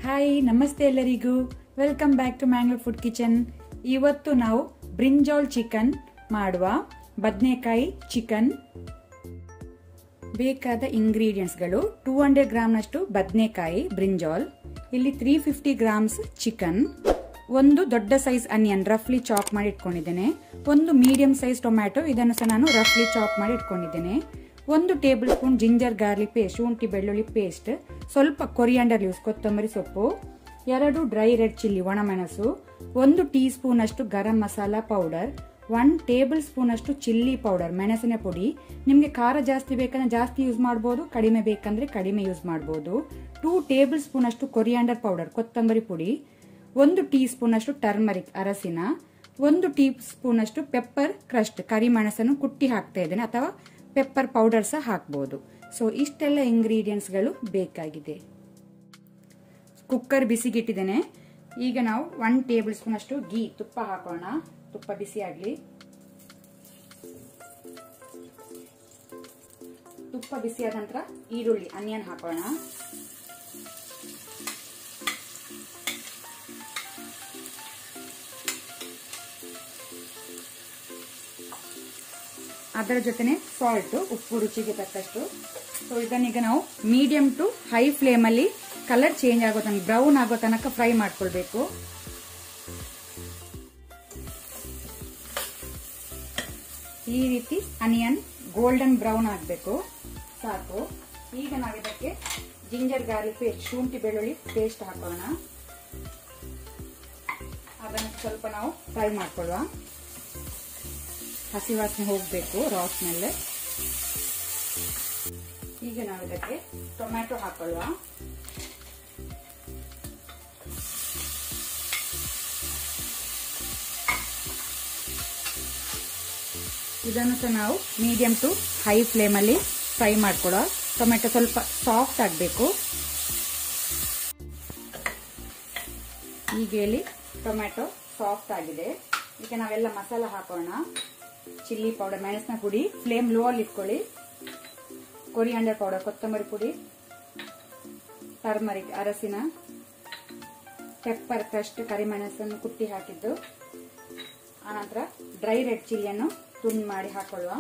Hi ನಮಸ್ತೆ ಎಲ್ಲರಿಗೂ welcome back to Mangalore food kitchen. ಇವತ್ತು ನಾವು ಬ್ರಿಂಜಾಲ್ ಚಿಕನ್ ಮಾಡುವ. ಬದನೆಕಾಯಿ ಚಿಕನ್ ಬೇಕಾದ ಇಂಗ್ರೀಡಿಯೆಂಟ್ಸ್ಗಳು 200 ಗ್ರಾಮ್ನಷ್ಟು ಬದನೆಕಾಯಿ ಬ್ರಿಂಜಾಲ್, ಇಲ್ಲಿ 350 ಗ್ರಾಮ್ಸ್ ಚಿಕನ್, ಒಂದು ದೊಡ್ಡ ಸೈಜ್ ಅನಿಯನ್ ರಫ್ಲಿ ಚಾಪ್ ಮಾಡಿ ಇಟ್ಕೊಂಡಿದ್ದೇನೆ, ಒಂದು ಮೀಡಿಯಂ ಸೈಜ್ ಟೊಮ್ಯಾಟೊ ಇದನ್ನು ಸಹ ನಾನು ರಫ್ಲಿ ಚಾಪ್ ಮಾಡಿ ಇಟ್ಕೊಂಡಿದ್ದೇನೆ, 1 tablespoon ginger garlic paste ಶುಂಠಿ ಬೆಳ್ಳುಳ್ಳಿ ಪೇಸ್ಟ್, ಸ್ವಲ್ಪ ಕೊರಿಯಾಂಡರ್ ಲೀವ್ಸ್ ಕೊತ್ತಂಬರಿ ಸೊಪ್ಪು, 2 ಡ್ರೈ ರೆಡ್ ಚಿಲ್ಲಿ ಒಣಮೆಣಸು, 1 ಟೀ ಸ್ಪೂನ್ ಅಷ್ಟು garam masala powder, 1 tablespoon ಅಷ್ಟು ಚಿಲ್ಲಿ ಪೌಡರ್ ಮೆಣಸಿನ ಪುಡಿ. ನಿಮಗೆ ಖಾರ ಜಾಸ್ತಿ ಬೇಕಂದ್ರೆ ಜಾಸ್ತಿ ಯೂಸ್ ಮಾಡಬಹುದು, ಕಡಿಮೆ ಬೇಕಂದ್ರೆ ಕಡಿಮೆ ಯೂಸ್ ಮಾಡಬಹುದು. 2 ಟೇಬಲ್ ಸ್ಪೂನ್ ಅಷ್ಟು ಕೊರಿಯಾಂಡರ್ ಪೌಡರ್ ಕೊತ್ತಂಬರಿ ಪುಡಿ, 1 ಟೀ ಸ್ಪೂನ್ ಅಷ್ಟು ಟರ್ಮರಿಕ್ ಅರಸಿನ, 1 ಟೀ ಸ್ಪೂನ್ ಅಷ್ಟು ಪೆಪ್ಪರ್ ಕ್ರಸ್ಟ್ ಕರಿಮೆಣಸನ್ನು ಕುಟ್ಟಿ ಹಾಕ್ತಾ ಇದ್ದೇನೆ, ಅಥವಾ ಪೆಪ್ಪರ್ ಪೌಡರ್ ಸಹ ಹಾಕಬಹುದು. ಸೊ ಇಷ್ಟೆಲ್ಲ ಇಂಗ್ರೀಡಿಯೆಂಟ್ಸ್ ಗಳು ಬೇಕಾಗಿದೆ. ಕುಕ್ಕರ್ ಬಿಸಿಗಿಟ್ಟಿದ್ದೇನೆ. ಈಗ ನಾವು 1 ಟೇಬಲ್ ಸ್ಪೂನ್ ಅಷ್ಟು ಗೀ ತುಪ್ಪ ಹಾಕೋಣ. ತುಪ್ಪ ಬಿಸಿ ಆಗ್ಲಿ. ತುಪ್ಪ ಬಿಸಿಯಾದ ನಂತರ ಈರುಳ್ಳಿ ಆನಿಯನ್ ಹಾಕೋಣ. ಅದರ ಜೊತೆನೆ ಸಾಲ್ಟ್ ಉಪ್ಪು ರುಚಿಗೆ ತಕ್ಕಷ್ಟು. ಸೊ ಇದನ್ನೀಗ ನಾವು ಮೀಡಿಯಂ ಟು ಹೈ ಫ್ಲೇಮ್ ಅಲ್ಲಿ ಕಲರ್ ಚೇಂಜ್ ಆಗೋ ತನಕ ಬ್ರೌನ್ ಆಗೋ ತನಕ ಫ್ರೈ ಮಾಡ್ಕೊಳ್ಬೇಕು. ಈ ರೀತಿ ಅನಿಯನ್ ಗೋಲ್ಡನ್ ಬ್ರೌನ್ ಆಗಬೇಕು, ಸಾಕು. ಈಗ ನಾವು ಇದಕ್ಕೆ ಜಿಂಜರ್ ಗಾರ್ಲಿಕ್ ಪೇಸ್ಟ್ ಶುಂಠಿ ಬೆಳ್ಳುಳ್ಳಿ ಪೇಸ್ಟ್ ಹಾಕೋಣ. ಅದನ್ನು ಸ್ವಲ್ಪ ನಾವು ಫ್ರೈ ಮಾಡ್ಕೊಳ್ಳುವ. ಹಸಿ ವಾಸನೆ ಹೋಗಬೇಕು, ರಾ ಸ್ಮೆಲ್. ಈಗ ನಾವು ಇದಕ್ಕೆ ಟೊಮ್ಯಾಟೊ ಹಾಕೊಳ್ಳುವ. ಇದನ್ನು ಸಹ ನಾವು ಮೀಡಿಯಂ ಟು ಹೈ ಫ್ಲೇಮ್ ಅಲ್ಲಿ ಫ್ರೈ ಮಾಡ್ಕೊಳ್ಳುವ. ಟೊಮ್ಯಾಟೊ ಸ್ವಲ್ಪ ಸಾಫ್ಟ್ ಆಗಬೇಕು. ಈಗ ಇಲ್ಲಿ ಟೊಮ್ಯಾಟೊ ಸಾಫ್ಟ್ ಆಗಿದೆ. ಈಗ ನಾವೆಲ್ಲ ಮಸಾಲ ಹಾಕೋಣ. ಚಿಲ್ಲಿ ಪೌಡರ್ ಮೆಣಸಿನ ಪುಡಿ ಫ್ಲೇಮ್ ಲೋ ಅಲ್ಲಿ ಇಟ್ಕೊಳ್ಳಿ, ಕೊರಿಯಾಂಡರ್ ಪೌಡರ್ ಕೊತ್ತಂಬರಿ ಪುಡಿ, ಟರ್ಮರಿಕ್ ಅರಸಿನ, ಪೆಪ್ಪರ್ ಕ್ರಸ್ಟ್ ಕರಿಮೆಣಸನ್ನು ಕುಟ್ಟಿ ಹಾಕಿದ್ದು, ಆನಂತರ ಡ್ರೈ ರೆಡ್ ಚಿಲ್ಲಿಯನ್ನು ತುಂಡು ಮಾಡಿ ಹಾಕೊಳ್ಳುವ.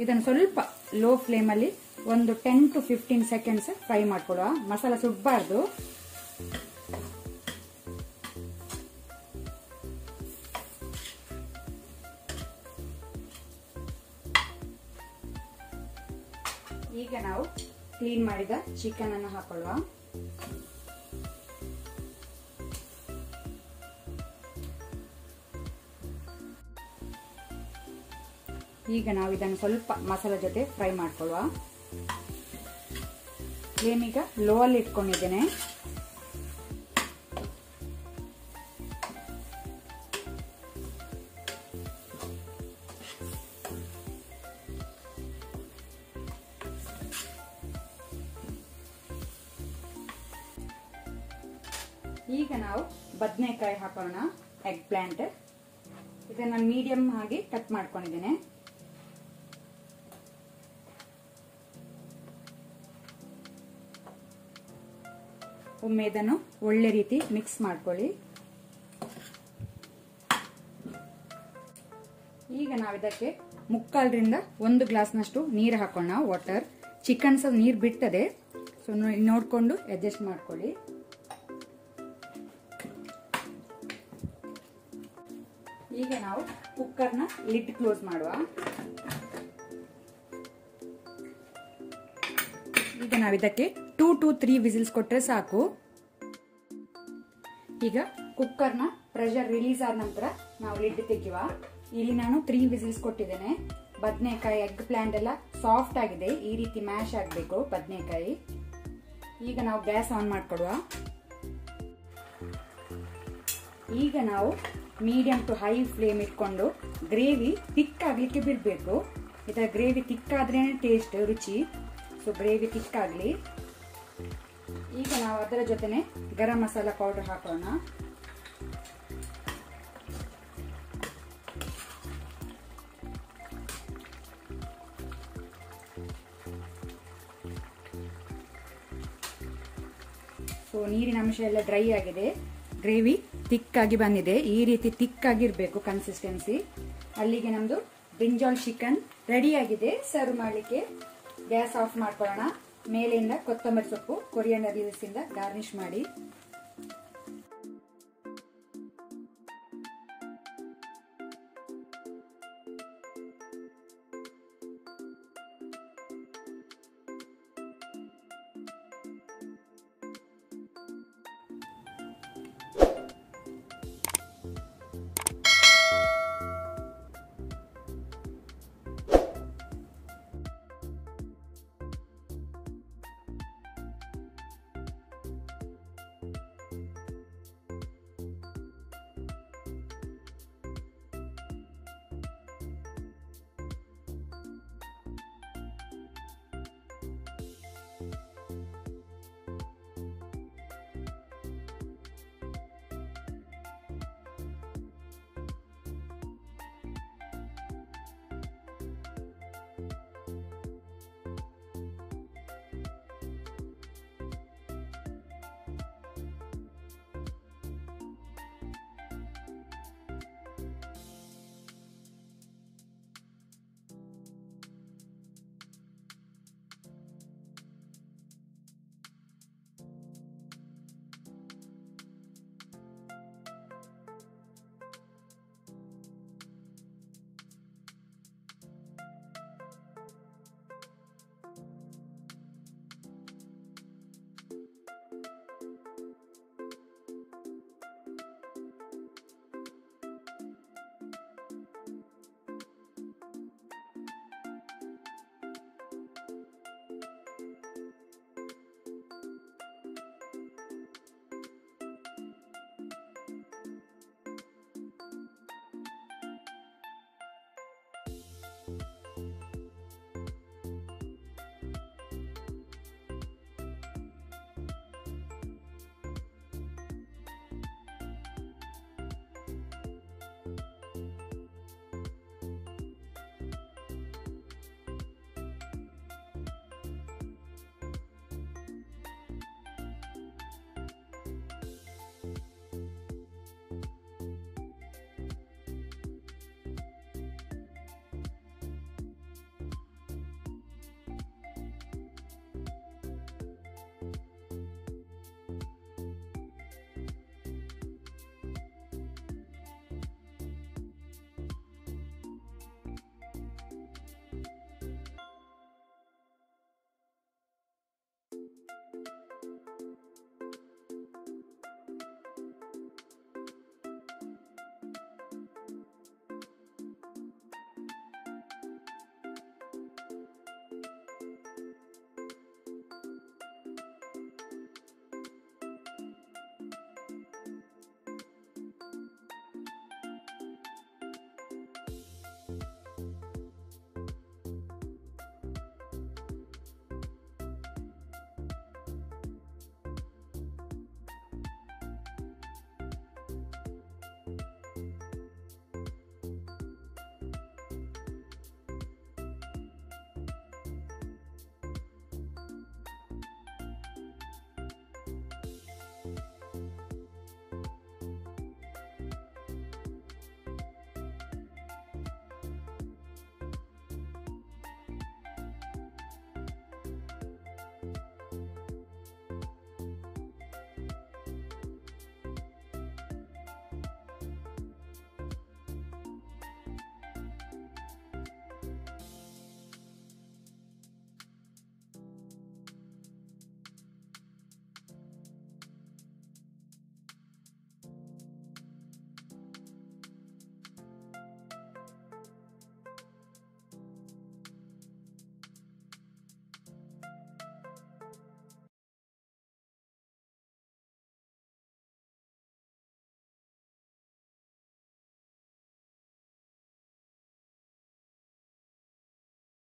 ಇದನ್ನು ಸ್ವಲ್ಪ ಲೋ ಫ್ಲೇಮ್ ಅಲ್ಲಿ ಒಂದು 10 to 15 ಸೆಕೆಂಡ್ಸ್ ಫ್ರೈ ಮಾಡ್ಕೊಳ್ಳುವ. ಮಸಾಲ ಸುಡಬಾರ್ದು. ಈಗ ನಾವು ಕ್ಲೀನ್ ಮಾಡಿದ ಚಿಕನ್ ಅನ್ನು ಹಾಕೊಳ್ಳುವ. ಈಗ ನಾವು ಇದನ್ನು ಸ್ವಲ್ಪ ಮಸಾಲ ಜೊತೆ ಫ್ರೈ ಮಾಡ್ಕೊಳ್ಳುವ. ಫ್ಲೇಮ್ ಈಗ ಲೋ ಅಲ್ಲಿ ಇಟ್ಕೊಂಡಿದ್ದೇನೆ. ಈಗ ನಾವು ಬದನೆಕಾಯಿ ಹಾಕೋಣ. ಎಗ್ ಪ್ಲಾಂಟ್ ಇದನ್ನ ಮೀಡಿಯಂ ಆಗಿ ಕಟ್ ಮಾಡ್ಕೊಂಡಿದ್ದೇನೆ. ಒಮ್ಮೆ ಇದನ್ನು ಒಳ್ಳೆ ರೀತಿ ಮಿಕ್ಸ್ ಮಾಡ್ಕೊಳ್ಳಿ. ಈಗ ನಾವು ಇದಕ್ಕೆ 3/4 1 ಗ್ಲಾಸ್ನಷ್ಟು ನೀರು ಹಾಕೋಣ. ವಾಟರ್. ಚಿಕನ್ ಸಹ ನೀರು ಬಿಡ್ತದೆ, ಸೊ ನೋಡ್ಕೊಂಡು ಅಡ್ಜಸ್ಟ್ ಮಾಡ್ಕೊಳ್ಳಿ. ಈಗ ನಾವು ಕುಕ್ಕರ್ನ ಲಿಡ್ ಕ್ಲೋಸ್ ಮಾಡುವ. ಈಗ ನಾವು ಇದಕ್ಕೆ 2 to 3 ವಿಸಿಲ್ಸ್ ಕೊಟ್ಟರೆ ಸಾಕು. ಈಗ ಕುಕ್ಕರ್ನ ಪ್ರೆಷರ್ ರಿಲೀಸ್ ಆದ ನಂತರ ನಾವು ಲಿಡ್ ತೆಗೆಯುವ. ಇಲ್ಲಿ ನಾನು 3 ವಿಸಿಲ್ಸ್ ಕೊಟ್ಟಿದ್ದೇನೆ. ಬದನೆಕಾಯಿ ಎಗ್ ಪ್ಲಾಂಟ್ ಎಲ್ಲ ಸಾಫ್ಟ್ ಆಗಿದೆ. ಈ ರೀತಿ ಮ್ಯಾಶ್ ಆಗಬೇಕು ಬದನೆಕಾಯಿ. ಈಗ ನಾವು ಗ್ಯಾಸ್ ಆನ್ ಮಾಡ್ಕೊಡುವ. ಈಗ ನಾವು ಮೀಡಿಯಂ ಟು ಹೈ ಫ್ಲೇಮ್ ಇಟ್ಕೊಂಡು ಗ್ರೇವಿ ಥಿಕ್ ಆಗ್ಲಿಕ್ಕೆ ಬಿಡಬೇಕು. ಇದರ ಗ್ರೇವಿ ಥಿಕ್ ಆದ್ರೇನೆ ಟೇಸ್ಟ್ ರುಚಿ. ಸೊ ಗ್ರೇವಿ ಥಿಕ್ ಆಗಲಿ. ಈಗ ನಾವು ಅದರ ಜೊತೆನೆ ಗರಂ ಮಸಾಲಾ ಪೌಡರ್ ಹಾಕೋಣ. ಸೊ ನೀರಿನ ಅಂಶ ಎಲ್ಲ ಡ್ರೈ ಆಗಿದೆ, ಗ್ರೇವಿ ಥಿಕ್ ಆಗಿ ಬಂದಿದೆ. ಈ ರೀತಿ ಥಿಕ್ ಆಗಿರ್ಬೇಕು ಕನ್ಸಿಸ್ಟೆನ್ಸಿ. ಅಲ್ಲಿಗೆ ನಮ್ದು ಬ್ರಿಂಜಾಲ್ ಚಿಕನ್ ರೆಡಿ ಆಗಿದೆ. ಸರ್ವ್ ಮಾಡ್ಲಿಕ್ಕೆ ಗ್ಯಾಸ್ ಆಫ್ ಮಾಡ್ಕೊಳ್ಳೋಣ. ಮೇಲಿಂದ ಕೊತ್ತಂಬರಿ ಸೊಪ್ಪು, ಕೊರಿಯಂಡರ್ ಲೀವ್ಸ್ ಇಂದ ಗಾರ್ನಿಶ್ ಮಾಡಿ